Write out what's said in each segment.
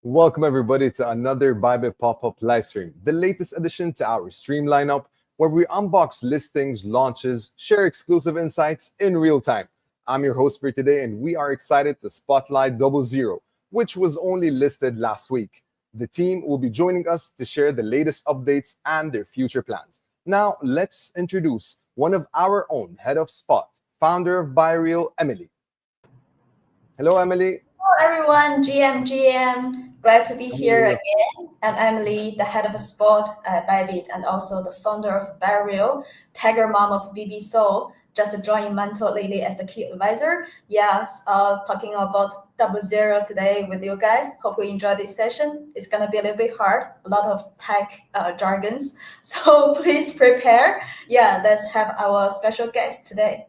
Welcome everybody to another Bybit pop-up livestream, the latest addition to our stream lineup, where we unbox listings, launches, share exclusive insights in real time. I'm your host for today, and we are excited to spotlight DoubleZero, which was only listed last week. The team will be joining us to share the latest updates and their future plans. Now, let's introduce one of our own head of Spot, founder of BuyReal, Emily. Hello, Emily. Hello everyone, GM. Glad to be here again. I'm Emily, the head of sport at Bybit and also the founder of Burial, Tiger Mom of BB Soul. Just joined Mentor lately as the key advisor. Yes, talking about DoubleZero today with you guys. Hope you enjoy this session. It's gonna be a little bit hard, a lot of tech jargons. So please prepare. Yeah, let's have our special guest today.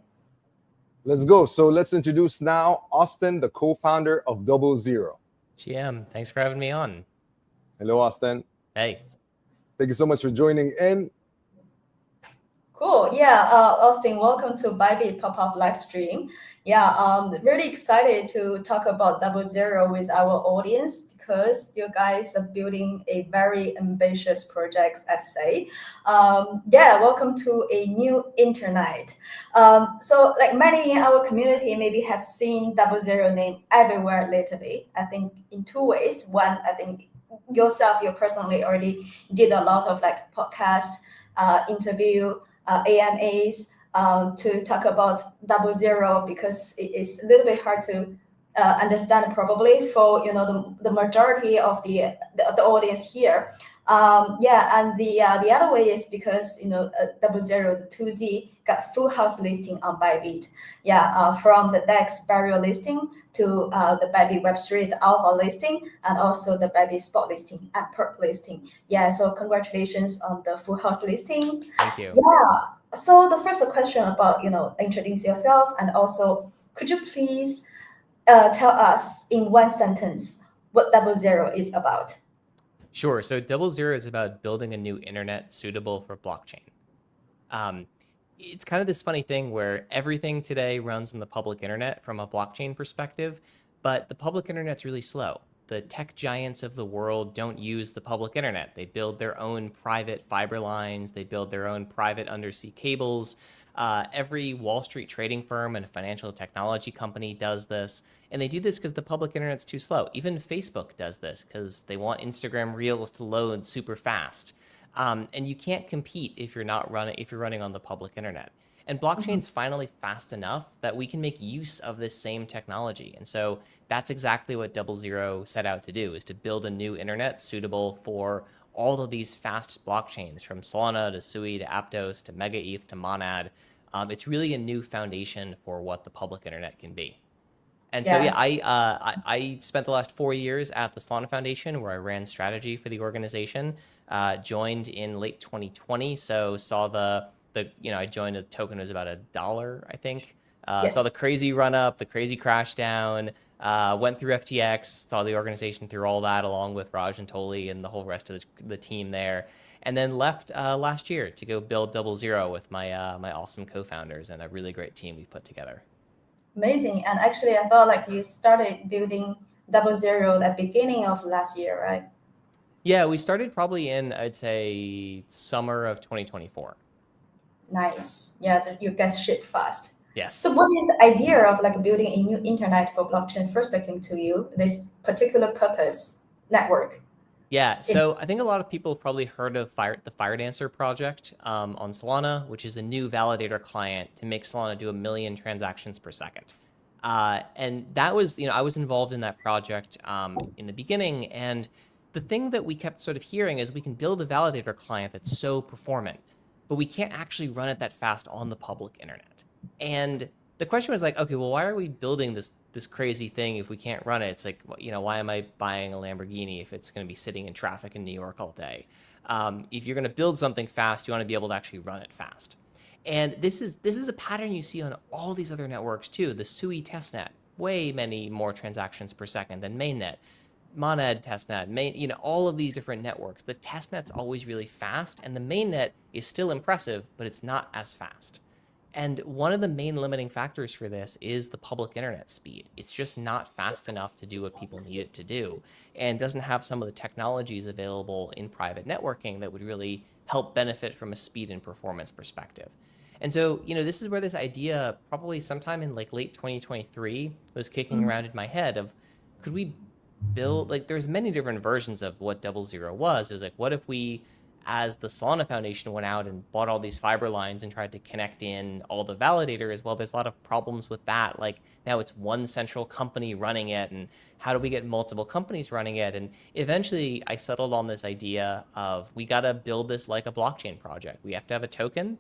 Let's go. So let's introduce now Austin, the co-founder of DoubleZero. GM, thanks for having me on. Hello, Austin. Hey. Thank you so much for joining in. Cool. Yeah, Austin, welcome to Bybit pop-up live stream. Yeah, really excited to talk about DoubleZero with our audience because you guys are building a very ambitious project, I'd say. Yeah, welcome to a new internet. So like many in our community maybe have seen DoubleZero name everywhere lately. I think in two ways. One, I think yourself, you personally already did a lot of like podcast interview, AMAs to talk about DoubleZero because it is a little bit hard to understand probably for the majority of the audience here. Yeah, and the other way is because DoubleZero, the 2Z, got full house listing on Bybit. Yeah, from the DEX burial listing to the Bybit Web3, the alpha listing, and also the Bybit spot listing and perp listing. Yeah, so congratulations on the full house listing. Thank you. Yeah. So the first question about introduce yourself, and also could you please tell us in one sentence what DoubleZero is about? Sure. So DoubleZero is about building a new internet suitable for blockchain. It's kind of this funny thing where everything today runs on the public internet from a blockchain perspective, but the public internet's really slow. The tech giants of the world don't use the public internet. They build their own private fiber lines. They build their own private undersea cables. Every Wall Street trading firm and financial technology company does this. And they do this because the public internet's too slow. Even Facebook does this because they want Instagram Reels to load super fast. And you can't compete if you're running on the public internet. And blockchain's finally fast enough that we can make use of this same technology. And so that's exactly what DoubleZero set out to do, is to build a new internet suitable for all of these fast blockchains, from Solana to Sui to Aptos to Mega ETH to Monad. It's really a new foundation for what the public internet can be. And so, yeah, I spent the last 4 years at the Solana Foundation, where I ran strategy for the organization. Joined in late 2020, so saw I joined a token was about $1, I think. Saw the crazy run up, the crazy crash down. Went through FTX, saw the organization through all that, along with Raj and Toli and the whole rest of the team there, and then left last year to go build DoubleZero with my awesome co-founders and a really great team we put together. Amazing. And actually, I thought like you started building DoubleZero at the beginning of last year, right? Yeah, we started probably in, I'd say, summer of 2024. Nice. Yeah, you guys ship fast. Yes. So what is the idea of like building a new internet for blockchain first came to you, this particular purpose network? Yeah, so I think a lot of people have probably heard of the FireDancer project on Solana, which is a new validator client to make Solana do 1 million transactions per second. And that was, I was involved in that project in the beginning. And the thing that we kept sort of hearing is we can build a validator client that's so performant, but we can't actually run it that fast on the public internet. And the question was like, okay, well, why are we building this crazy thing if we can't run it? It's like, why am I buying a Lamborghini if it's going to be sitting in traffic in New York all day? If you're going to build something fast, you want to be able to actually run it fast. And this is a pattern you see on all these other networks too. The Sui testnet, way many more transactions per second than mainnet. Monad testnet, all of these different networks. The testnet's always really fast, and the mainnet is still impressive, but it's not as fast. And one of the main limiting factors for this is the public internet speed. It's just not fast enough to do what people need it to do, and doesn't have some of the technologies available in private networking that would really help benefit from a speed and performance perspective. And so, this is where this idea, probably sometime in like late 2023, was kicking around in my head of, could we build, like, there's many different versions of what DoubleZero was. It was like, what if we, as the Solana Foundation, went out and bought all these fiber lines and tried to connect in all the validators? Well, there's a lot of problems with that. Like, now it's one central company running it, and how do we get multiple companies running it? And eventually I settled on this idea of, we got to build this like a blockchain project. We have to have a token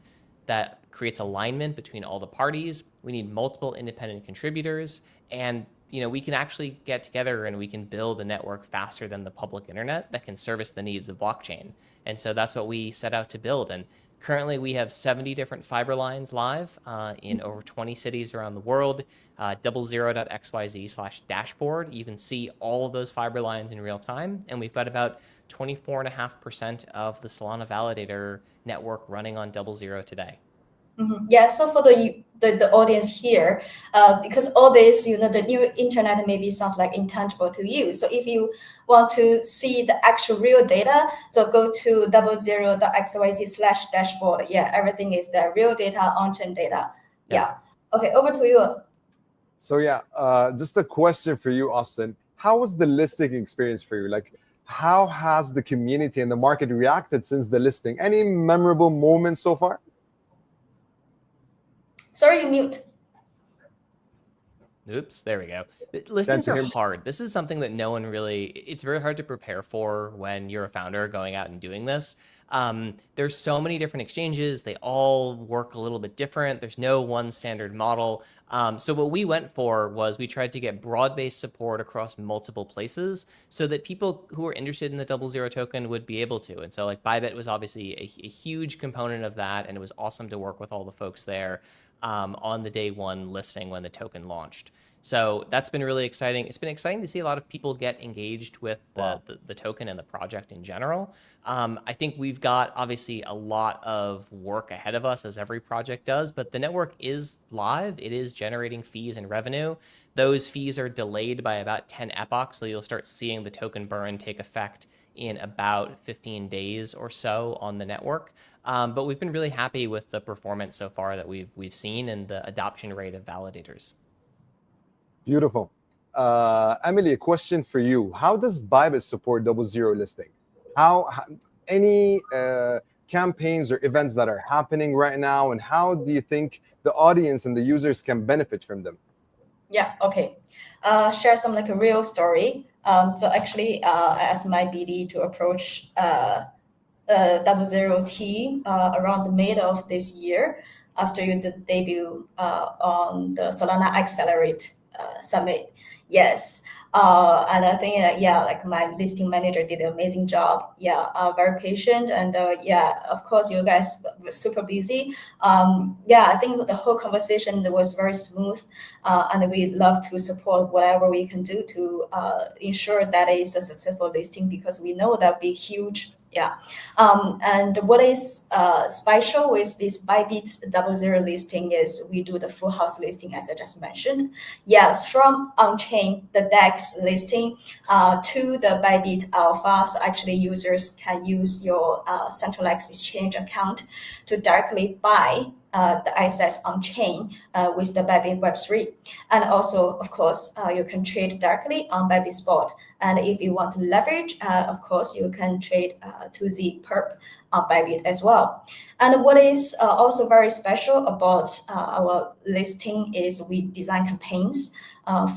that creates alignment between all the parties. We need multiple independent contributors, and we can actually get together and we can build a network faster than the public internet that can service the needs of blockchain. And so that's what we set out to build. And currently we have 70 different fiber lines live in over 20 cities around the world. DoubleZero.xyz/dashboard. You can see all of those fiber lines in real time. And we've got about 24.5% of the Solana validator network running on DoubleZero today. Yeah, so for the audience here, because all this, the new internet maybe sounds like intangible to you. So if you want to see the actual real data, so go to DoubleZero.xyz/dashboard. Yeah, everything is there, real data, on-chain data. Yeah. Okay, over to you. So just a question for you, Austin. How was the listing experience for you? Like, how has the community and the market reacted since the listing? Any memorable moments so far? Sorry, you mute. Oops, there we go. Listings are hard. This is something that no one really, it's very hard to prepare for when you're a founder going out and doing this. There's so many different exchanges. They all work a little bit different. There's no one standard model. So what we went for was, we tried to get broad-based support across multiple places so that people who are interested in the DoubleZero token would be able to. And so like Bybit was obviously a huge component of that. And it was awesome to work with all the folks there on the day one listing when the token launched. So that's been really exciting. It's been exciting to see a lot of people get engaged with the token and the project in general. I think we've got obviously a lot of work ahead of us, as every project does, but the network is live. It is generating fees and revenue. Those fees are delayed by about 10 epochs, so you'll start seeing the token burn take effect in about 15 days or so on the network. But we've been really happy with the performance so far that we've seen, and the adoption rate of validators. Beautiful. Emily, a question for you. How does Bybit support DoubleZero listing? How any campaigns or events that are happening right now, and how do you think the audience and the users can benefit from them? Yeah, okay. Share some like a real story. So actually, I asked my BD to approach DoubleZero team around the middle of this year, after the debut on the Solana Accelerate Summit. Yes. And I think like my listing manager did an amazing job. Very patient, and of course you guys were super busy. I think the whole conversation was very smooth, and we love to support whatever we can do to ensure that it's a successful listing, because we know that'll be huge. And what is special with this Bybit DoubleZero listing is we do the full house listing, as I just mentioned. From on-chain, the DEX listing, to the Bybit Alpha. So actually users can use your centralized exchange account to directly buy the assets on chain with the Bybit Web3. And also, of course, you can trade directly on Bybit Spot. And if you want to leverage, of course, you can trade to the perp on Bybit as well. And what is also very special about our listing is we design campaigns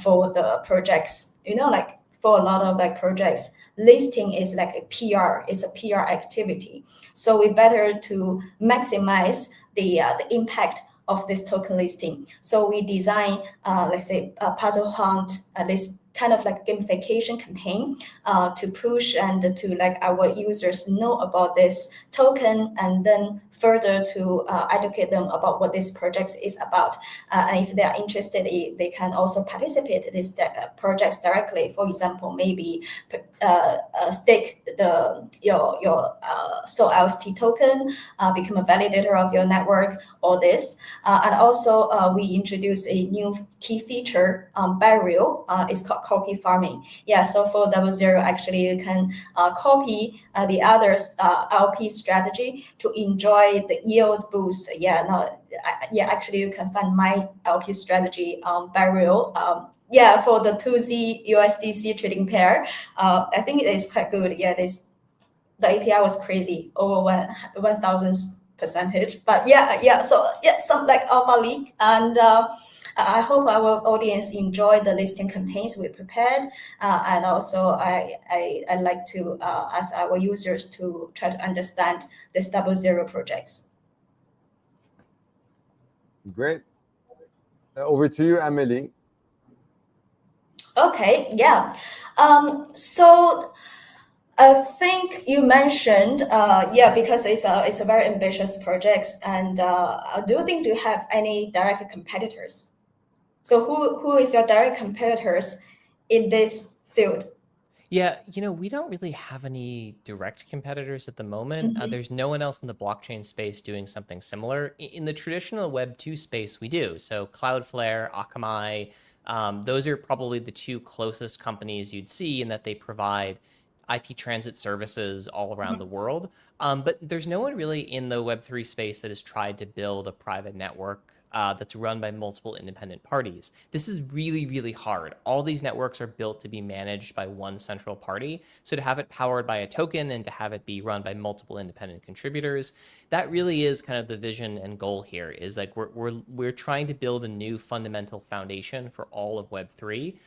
for the projects. Like for a lot of like projects, listing is like a PR. It's a PR activity. So we better to maximize the impact of this token listing. So we design, let's say, a puzzle hunt list kind of like gamification campaign to push and to like our users know about this token, and then further to educate them about what this project is about. And if they are interested, they can also participate in these projects directly. For example, maybe stake your SolLT token, become a validator of your network, all this. And also we introduce a new key feature, burial. It's called copy farming. Yeah, so for DoubleZero, actually you can copy the others LP strategy to enjoy the yield boost. Actually you can find my LP strategy burial. For the 2Z USDC trading pair. I think it is quite good. Yeah, the API was crazy, over 1,000%. But some like alpha leak, and I hope our audience enjoy the listing campaigns we prepared. And also I like to ask our users to try to understand this DoubleZero projects. Great. Over to you, Emily. Okay, yeah. So I think you mentioned, because it's a very ambitious project, and do you think you have any direct competitors? So who is your direct competitors in this field? Yeah, we don't really have any direct competitors at the moment. There's no one else in the blockchain space doing something similar. In the traditional Web 2 space, we do. So Cloudflare, Akamai, those are probably the two closest companies you'd see in that they provide IP transit services all around the world. But there's no one really in the Web3 space that has tried to build a private network that's run by multiple independent parties. This is really, really hard. All these networks are built to be managed by one central party. So to have it powered by a token and to have it be run by multiple independent contributors, that really is kind of the vision and goal here, is like we're trying to build a new fundamental foundation for all of Web3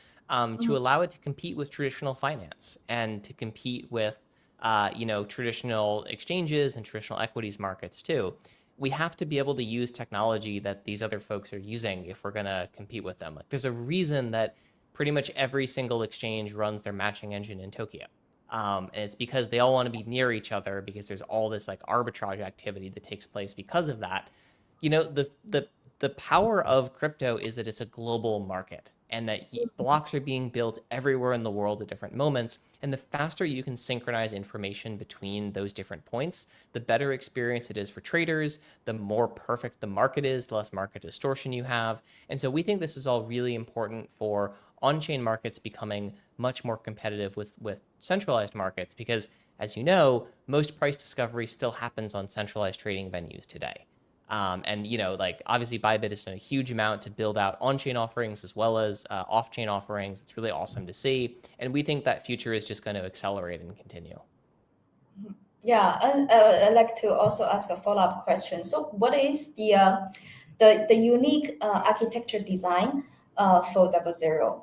to allow it to compete with traditional finance and to compete with traditional exchanges and traditional equities markets too. We have to be able to use technology that these other folks are using if we're going to compete with them. Like, there's a reason that pretty much every single exchange runs their matching engine in Tokyo. And it's because they all want to be near each other, because there's all this like arbitrage activity that takes place because of that. The power of crypto is that it's a global market, and that blocks are being built everywhere in the world at different moments. And the faster you can synchronize information between those different points, the better experience it is for traders, the more perfect the market is, the less market distortion you have. And so we think this is all really important for on-chain markets becoming much more competitive with centralized markets, because as you know, most price discovery still happens on centralized trading venues today. Obviously Bybit has done a huge amount to build out on-chain offerings as well as off-chain offerings. It's really awesome to see. And we think that future is just going to accelerate and continue. Yeah, and I'd like to also ask a follow-up question. So what is the unique architecture design for DoubleZero?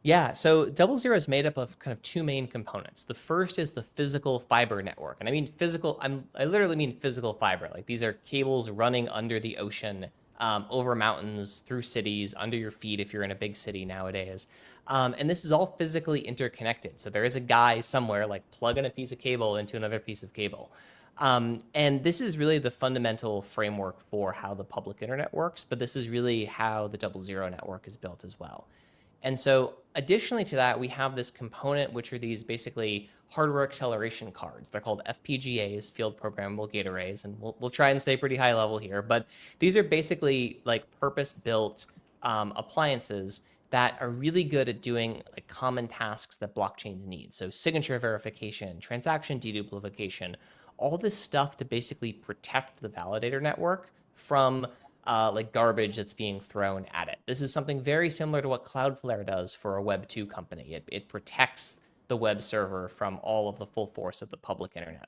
Yeah, so DoubleZero is made up of kind of two main components. The first is the physical fiber network. And I mean physical, I literally mean physical fiber. Like, these are cables running under the ocean, over mountains, through cities, under your feet if you're in a big city nowadays. And this is all physically interconnected. So there is a guy somewhere like plugging a piece of cable into another piece of cable. And this is really the fundamental framework for how the public internet works, but this is really how the DoubleZero network is built as well. And so additionally to that, we have this component, which are these basically hardware acceleration cards. They're called FPGAs, field programmable gate arrays, and we'll try and stay pretty high level here. But these are basically like purpose-built appliances that are really good at doing like common tasks that blockchains need. So signature verification, transaction deduplication, all this stuff to basically protect the validator network from like garbage that's being thrown at it. This is something very similar to what Cloudflare does for a Web 2 company. It protects the web server from all of the full force of the public internet.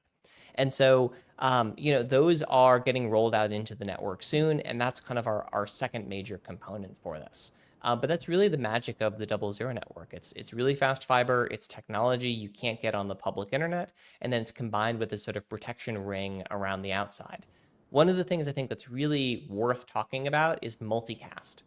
And so, those are getting rolled out into the network soon, and that's kind of our second major component for this. But that's really the magic of the DoubleZero network. It's really fast fiber, it's technology you can't get on the public internet, and then it's combined with this sort of protection ring around the outside. One of the things I think that's really worth talking about is multicast.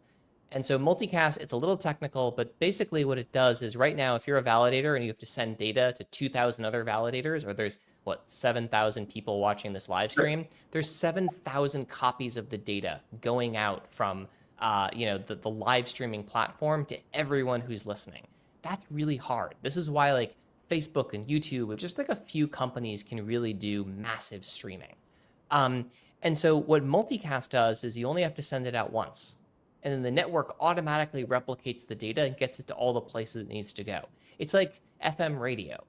And so multicast, it's a little technical, but basically what it does is right now, if you're a validator and you have to send data to 2,000 other validators, or there's 7,000 people watching this live stream, there's 7,000 copies of the data going out from the live streaming platform to everyone who's listening. That's really hard. This is why like Facebook and YouTube, just like a few companies can really do massive streaming. And so what multicast does is you only have to send it out once. And then the network automatically replicates the data and gets it to all the places it needs to go. It's like FM radio.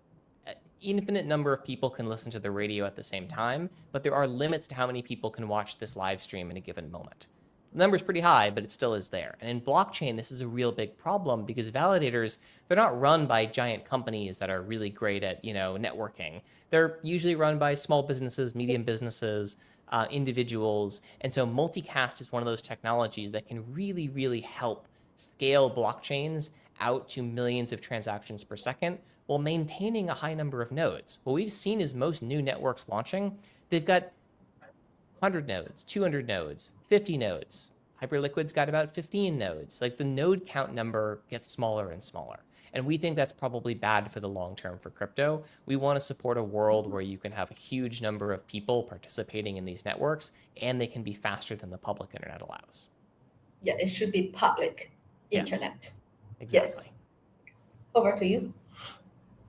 An infinite number of people can listen to the radio at the same time, but there are limits to how many people can watch this live stream in a given moment. The number's pretty high, but it still is there. And in blockchain, this is a real big problem because validators, they're not run by giant companies that are really great at, networking. They're usually run by small businesses, medium businesses, individuals. And so multicast is one of those technologies that can really, really help scale blockchains out to millions of transactions per second while maintaining a high number of nodes. What we've seen is most new networks launching, they've got 100 nodes, 200 nodes, 50 nodes. Hyperliquid's got about 15 nodes. Like the node count number gets smaller and smaller. And we think that's probably bad for the long term for crypto. We want to support a world where you can have a huge number of people participating in these networks, and they can be faster than the public internet allows. Yeah, it should be public internet. Exactly. Yes. Over to you.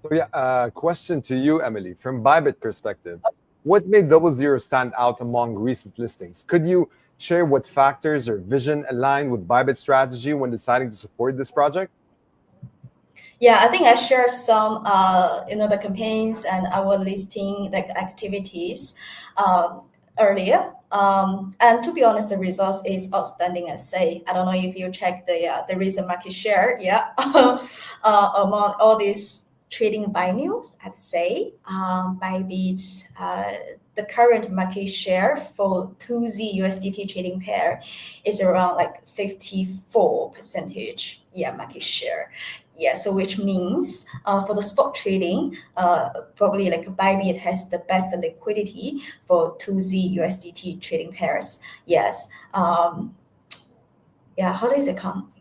So yeah, question to you, Emily. From Bybit perspective, what made DoubleZero stand out among recent listings? Could you share what factors or vision aligned with Bybit's strategy when deciding to support this project? Yeah, I think I shared some, the campaigns and our listing like activities earlier. And to be honest, the results is outstanding. I say, I don't know if you check the recent market share, among all these trading venues. I'd say Bybit, the current market share for 2Z USDT trading pair is around like 54%. Market share. Yeah, so which means for the spot trading, probably like Bybit has the best liquidity for 2Z USDT trading pairs. Yes. How does it come?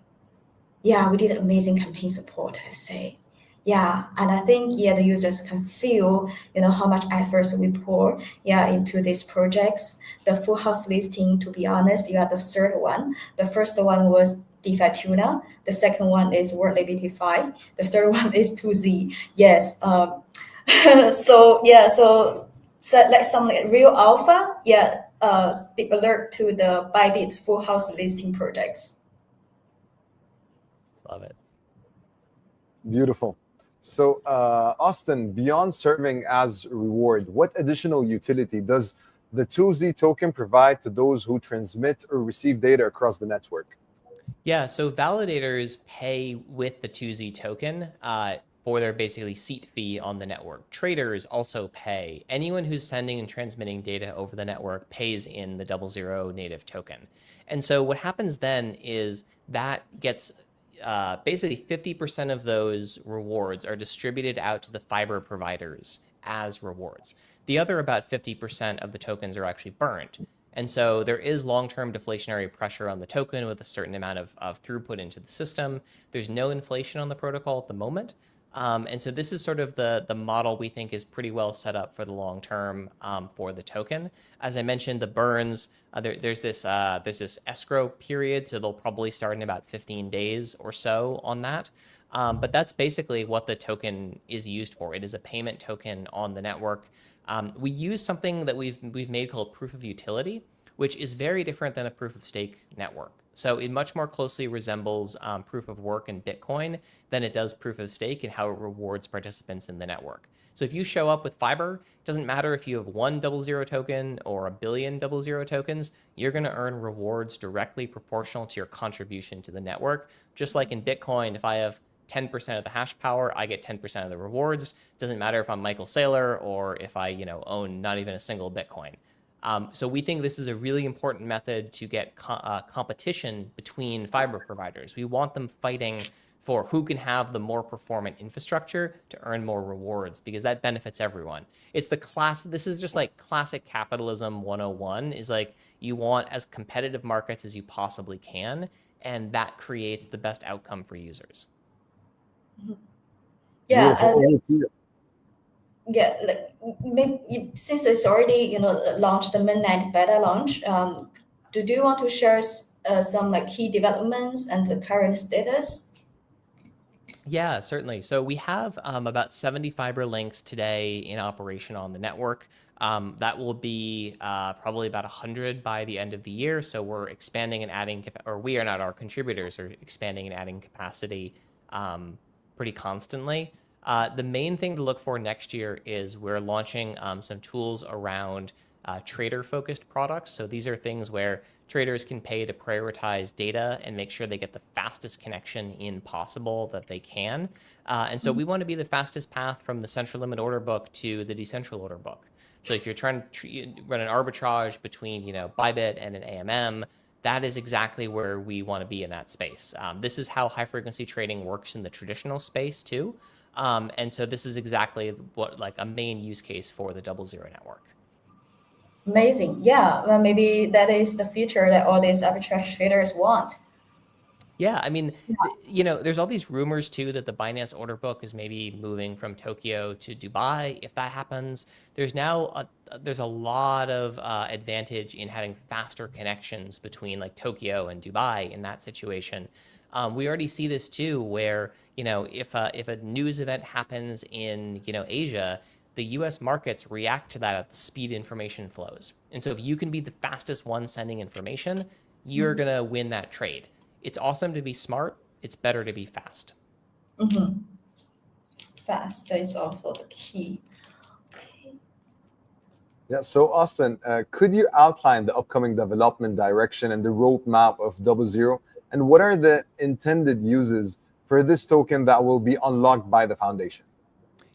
Yeah, we did amazing campaign support, I say. Yeah, and I think the users can feel how much efforts we pour into these projects. The full house listing, to be honest, you are the third one. The first one was DeFi Tuna. The second one is World Liquidify. The third one is 2Z. Yes. So like some real alpha. Big alert to the Bybit full house listing projects. Love it. Beautiful. So, Austin, beyond serving as reward, what additional utility does the 2Z token provide to those who transmit or receive data across the network? Yeah, so validators pay with the 2Z token for their basically seat fee on the network. Traders also pay. Anyone who's sending and transmitting data over the network pays in the DoubleZero native token. And so what happens then is that gets basically 50% of those rewards are distributed out to the fiber providers as rewards. The other about 50% of the tokens are actually burned. And so there is long-term deflationary pressure on the token with a certain amount of throughput into the system. There's no inflation on the protocol at the moment. And so this is sort of the model we think is pretty well set up for the long term for the token. As I mentioned, the burns, there's this escrow period, so they'll probably start in about 15 days or so on that. But that's basically what the token is used for. It is a payment token on the network. We use something that we've made called proof of utility, which is very different than a proof of stake network. So it much more closely resembles proof of work in Bitcoin than it does proof of stake and how it rewards participants in the network. So if you show up with Fiber, it doesn't matter if you have 1 DoubleZero token or 1 billion DoubleZero tokens, you're going to earn rewards directly proportional to your contribution to the network. Just like in Bitcoin, if I have 10% of the hash power, I get 10% of the rewards. Doesn't matter if I'm Michael Saylor or if I own not even a single Bitcoin. So we think this is a really important method to get competition between fiber providers. We want them fighting for who can have the more performant infrastructure to earn more rewards, because that benefits everyone. It's this is just like classic capitalism 101, is like you want as competitive markets as you possibly can. and that creates the best outcome for users. Yeah, Beautiful. Over to you. yeah, like since it's already launched, the midnight beta launch, do you want to share some like key developments and the current status? Yeah, certainly. So we have about 70 fiber links today in operation on the network. That will be probably about 100 by the end of the year. So we're expanding and adding, or we are not, our contributors are expanding and adding capacity pretty constantly. The main thing to look for next year is we're launching some tools around trader-focused products. So these are things where traders can pay to prioritize data and make sure they get the fastest connection in possible that they can. And so we want to be the fastest path from the central limit order book to the decentral order book. So if you're trying to run an arbitrage between, Bybit and an AMM, that is exactly where we want to be in that space. This is how high frequency trading works in the traditional space too. And so this is exactly what like a main use case for the DoubleZero network. Amazing. Yeah, well, maybe that is the future that all these arbitrage traders want. Yeah, I mean, there's all these rumors too that the Binance order book is maybe moving from Tokyo to Dubai. If that happens, there's a lot of advantage in having faster connections between like Tokyo and Dubai in that situation. We already see this too, where if a news event happens in Asia, the U.S. markets react to that at the speed information flows. And so if you can be the fastest one sending information, you're gonna win that trade. It's awesome to be smart. It's better to be fast. Fast is also the key. Okay. Yeah. So Austin, could you outline the upcoming development direction and the roadmap of DoubleZero, and what are the intended uses for this token that will be unlocked by the foundation?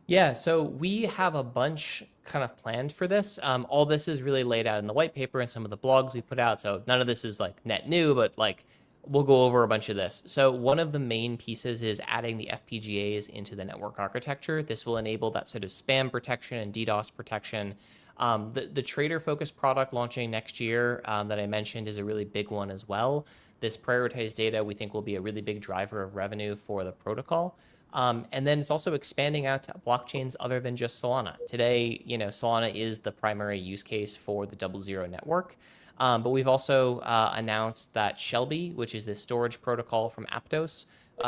Yeah, so we have a bunch kind of planned for this. All this is really laid out in the white paper and some of the blogs we put out. So none of this is like net new, but like we'll go over a bunch of this. So one of the main pieces is adding the FPGAs into the network architecture. This will enable that sort of spam protection and DDoS protection. The trader-focused product launching next year that I mentioned is a really big one as well. This prioritized data we think will be a really big driver of revenue for the protocol. And then it's also expanding out to blockchains other than just Solana. Today, Solana is the primary use case for the DoubleZero network. But we've also announced that Shelby, which is this storage protocol from Aptos,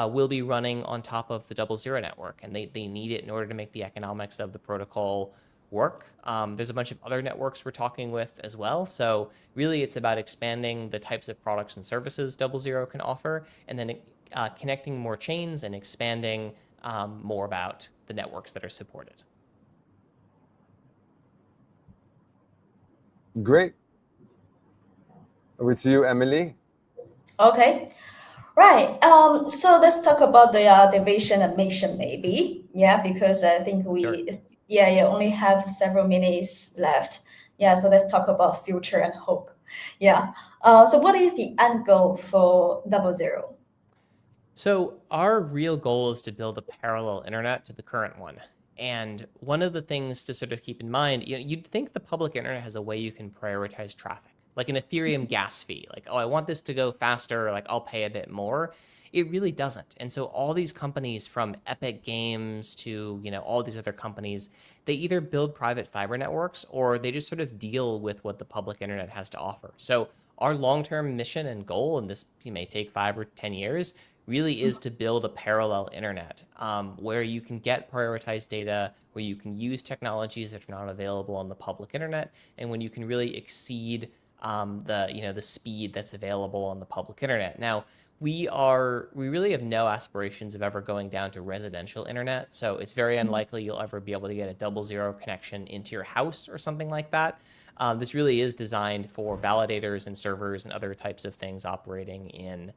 will be running on top of the DoubleZero network. And they need it in order to make the economics of the protocol work. There's a bunch of other networks we're talking with as well. So really, it's about expanding the types of products and services DoubleZero can offer, and then connecting more chains and expanding more about the networks that are supported. Great. Over to you, Emily. Okay. Right. So let's talk about the vision and mission, maybe. Yeah, because I think only have several minutes left. Yeah. So let's talk about future and hope. Yeah. So what is the end goal for DoubleZero? So our real goal is to build a parallel internet to the current one. And one of the things to sort of keep in mind, you'd think the public internet has a way you can prioritize traffic, like an Ethereum gas fee. Like, oh, I want this to go faster, like I'll pay a bit more. It really doesn't. And so all these companies, from Epic Games to, all these other companies, they either build private fiber networks or they just sort of deal with what the public internet has to offer. So our long-term mission and goal, and this may take 5 or 10 years, really is to build a parallel internet where you can get prioritized data, where you can use technologies that are not available on the public internet, and when you can really exceed the speed that's available on the public internet. Now, we really have no aspirations of ever going down to residential internet, so it's very unlikely you'll ever be able to get a DoubleZero connection into your house or something like that. This really is designed for validators and servers and other types of things operating in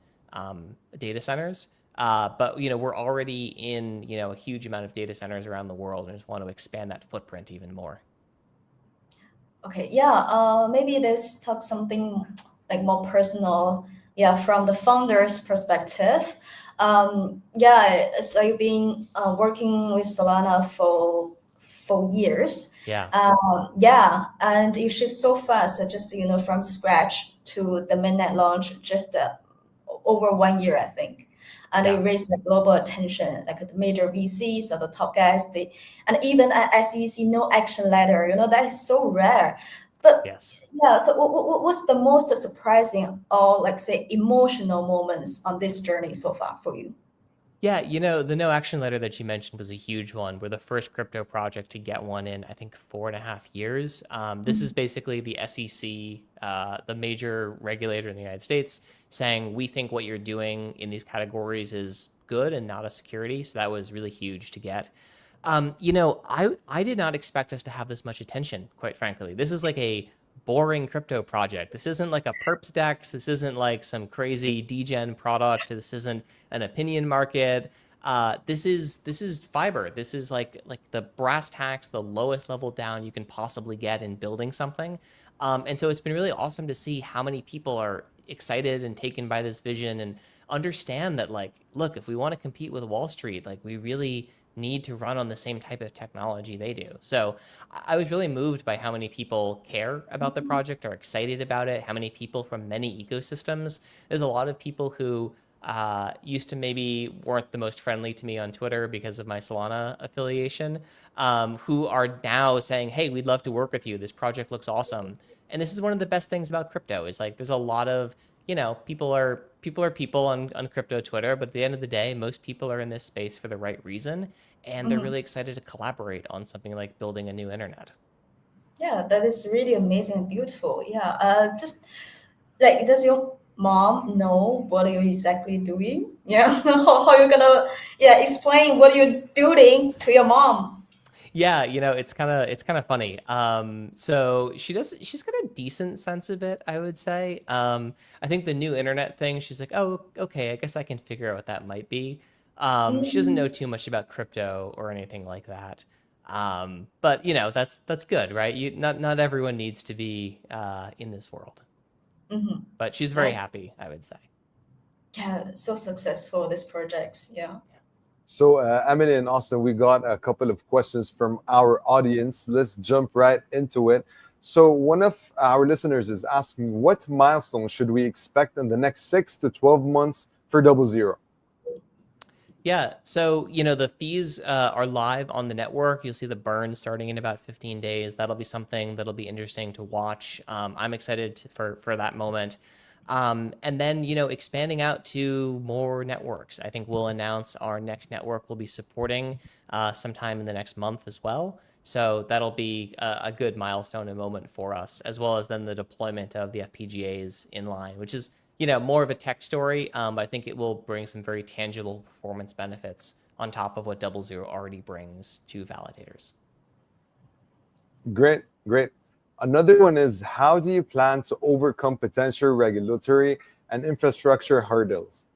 data centers. But we're already in a huge amount of data centers around the world, and just want to expand that footprint even more. Okay, yeah, maybe let's talk something like more personal. Yeah, from the founder's perspective. Yeah, so you've been working with Solana for years. Yeah. Yeah, and you shift so fast, just from scratch to the mainnet launch, just for over 1 year, I think. And they Yeah. raised like global attention, like the major VCs or the top guys, and even at SEC, no action letter. That is so rare. But Yes. yeah, so what's the most surprising or like say emotional moments on this journey so far for you? Yeah, the no action letter that you mentioned was a huge one. We're the first crypto project to get one in, I think, 4.5 years. This is basically the SEC, the major regulator in the United States, saying we think what you're doing in these categories is good and not a security. So that was really huge to get. I did not expect us to have this much attention, quite frankly. This is like a boring crypto project. This isn't like a perps dex. This isn't like some crazy degen product. This isn't an opinion market. This is fiber. This is like the brass tacks, the lowest level down you can possibly get in building something. And so it's been really awesome to see how many people are excited and taken by this vision and understand that, like, look, if we want to compete with Wall Street, like, we really need to run on the same type of technology they do. So I was really moved by how many people care about the project, are excited about it, how many people from many ecosystems. There's a lot of people who used to maybe weren't the most friendly to me on Twitter because of my Solana affiliation, who are now saying, hey, we'd love to work with you. This project looks awesome. And this is one of the best things about crypto is like there's a lot of, people are people on crypto Twitter, but at the end of the day, most people are in this space for the right reason. And they're really excited to collaborate on something like building a new internet. Yeah, that is really amazing and beautiful. Yeah, just like, does your mom know what are you exactly doing? Yeah, how you gonna explain what you're doing to your mom? Yeah, it's kind of funny. So she's got a decent sense of it, I would say. I think the new internet thing, she's like, oh, okay, I guess I can figure out what that might be. She doesn't know too much about crypto or anything like that. But that's good, right? Not everyone needs to be in this world. Mm-hmm. But she's very happy, I would say. Yeah, so successful this project. Yeah. So, Emily and Austin, we got a couple of questions from our audience. Let's jump right into it. So, one of our listeners is asking, what milestone should we expect in the next 6 to 12 months for DoubleZero? Yeah, so the fees are live on the network. You'll see the burn starting in about 15 days. That'll be something that'll be interesting to watch. I'm excited for that moment. And then expanding out to more networks. I think we'll announce our next network we'll be supporting sometime in the next month as well. So that'll be a good milestone and moment for us, as well as then the deployment of the FPGAs in line, which is more of a tech story, but I think it will bring some very tangible performance benefits on top of what DoubleZero already brings to validators. Great, great. Another one is, how do you plan to overcome potential regulatory and infrastructure hurdles?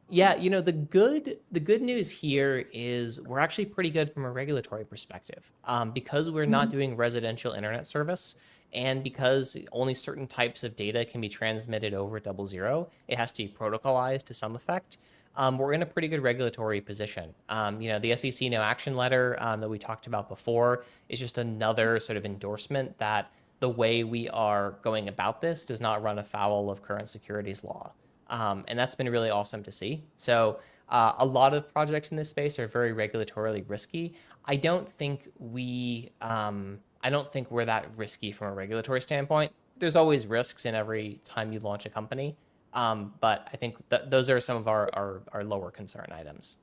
Yeah, the good news here is we're actually pretty good from a regulatory perspective, because we're not doing residential internet service. And because only certain types of data can be transmitted over DoubleZero, it has to be protocolized to some effect. We're in a pretty good regulatory position. The SEC no action letter that we talked about before is just another sort of endorsement that the way we are going about this does not run afoul of current securities law. And that's been really awesome to see. So a lot of projects in this space are very regulatorily risky. I don't think we're that risky from a regulatory standpoint. There's always risks in every time you launch a company. But I think those are some of our lower concern items.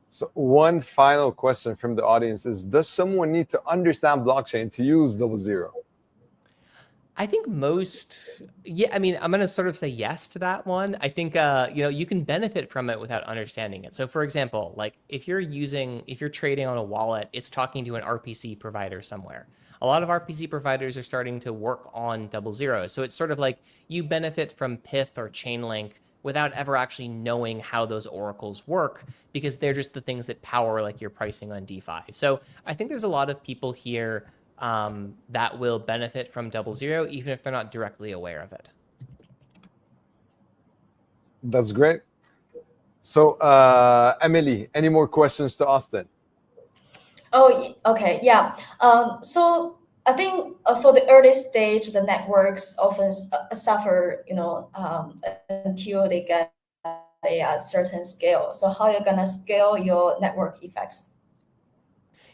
So one final question from the audience is, does someone need to understand blockchain to use DoubleZero? I think I'm going to sort of say yes to that one. I think, you can benefit from it without understanding it. So for example, like if you're trading on a wallet, it's talking to an RPC provider somewhere. A lot of RPC providers are starting to work on DoubleZero. So it's sort of like you benefit from Pyth or Chainlink without ever actually knowing how those oracles work, because they're just the things that power like your pricing on DeFi. So I think there's a lot of people here that will benefit from DoubleZero, even if they're not directly aware of it. That's great. So, Emily, any more questions to Austin? Oh, okay, yeah. So I think for the early stage, the networks often suffer, until they get a certain scale. So how you're gonna scale your network effects?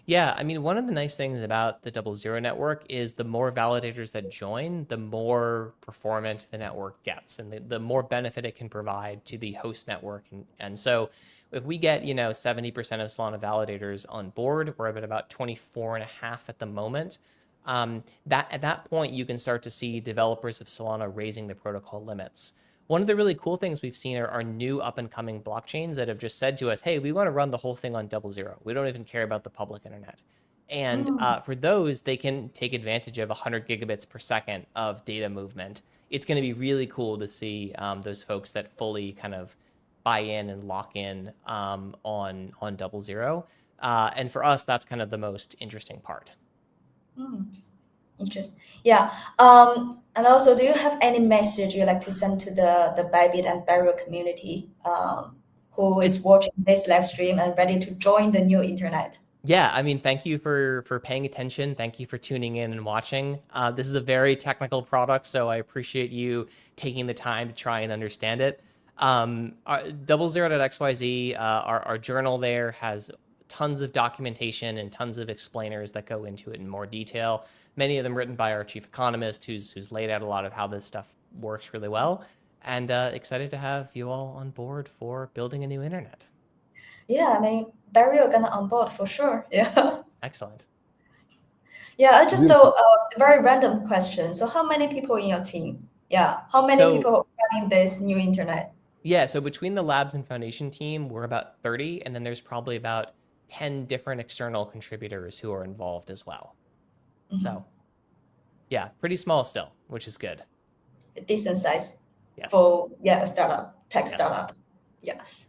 Yeah, I mean, one of the nice things about the DoubleZero network is the more validators that join, the more performant the network gets, and the more benefit it can provide to the host network. And so if we get, 70% of Solana validators on board, we're at about 24 and a half at the moment. That at that point, you can start to see developers of Solana raising the protocol limits. One of the really cool things we've seen are new up and coming blockchains that have just said to us, hey, we want to run the whole thing on DoubleZero. We don't even care about the public internet. And for those, they can take advantage of 100 gigabits per second of data movement. It's going to be really cool to see those folks that fully kind of buy in and lock in on DoubleZero. And for us, that's kind of the most interesting part. Interesting. Yeah. And also, do you have any message you'd like to send to the Bybit and Barrel community who is watching this live stream and ready to join the new internet? Yeah, I mean, thank you for paying attention. Thank you for tuning in and watching. This is a very technical product, so I appreciate you taking the time to try and understand it. DoubleZero.xyz, our journal there has tons of documentation and tons of explainers that go into it in more detail. Many of them written by our chief economist, who's laid out a lot of how this stuff works really well. And excited to have you all on board for building a new internet. Yeah, I mean, Barry, you're gonna on board for sure. Yeah. Excellent. Yeah, I just a very random question. So, how many people in your team? Yeah, how many people are running this new internet? Yeah, so between the labs and foundation team, we're about 30, and then there's probably about 10 different external contributors who are involved as well. So, yeah, pretty small still, which is good. A decent size. Yes. For a startup, tech startup. Yes.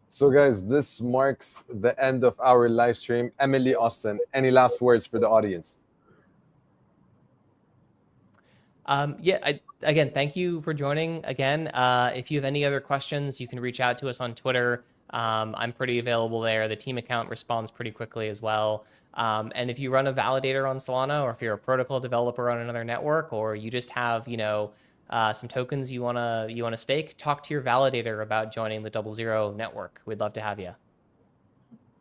So, guys, this marks the end of our live stream. Emily, Austin, any last words for the audience? Again, thank you for joining again. If you have any other questions, you can reach out to us on Twitter. I'm pretty available there. The team account responds pretty quickly as well. And if you run a validator on Solana, or if you're a protocol developer on another network, or you just have, some tokens you wanna stake, talk to your validator about joining the DoubleZero network. We'd love to have you.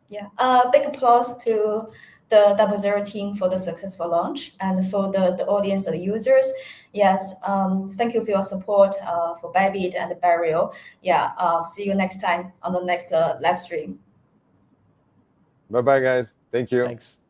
Yeah. Big applause to the DoubleZero team for the successful launch, and for the audience, the users. Yes. Thank you for your support for Bybit and Burial. Yeah. See you next time on the next live stream. Bye-bye, guys. Thank you. Thanks.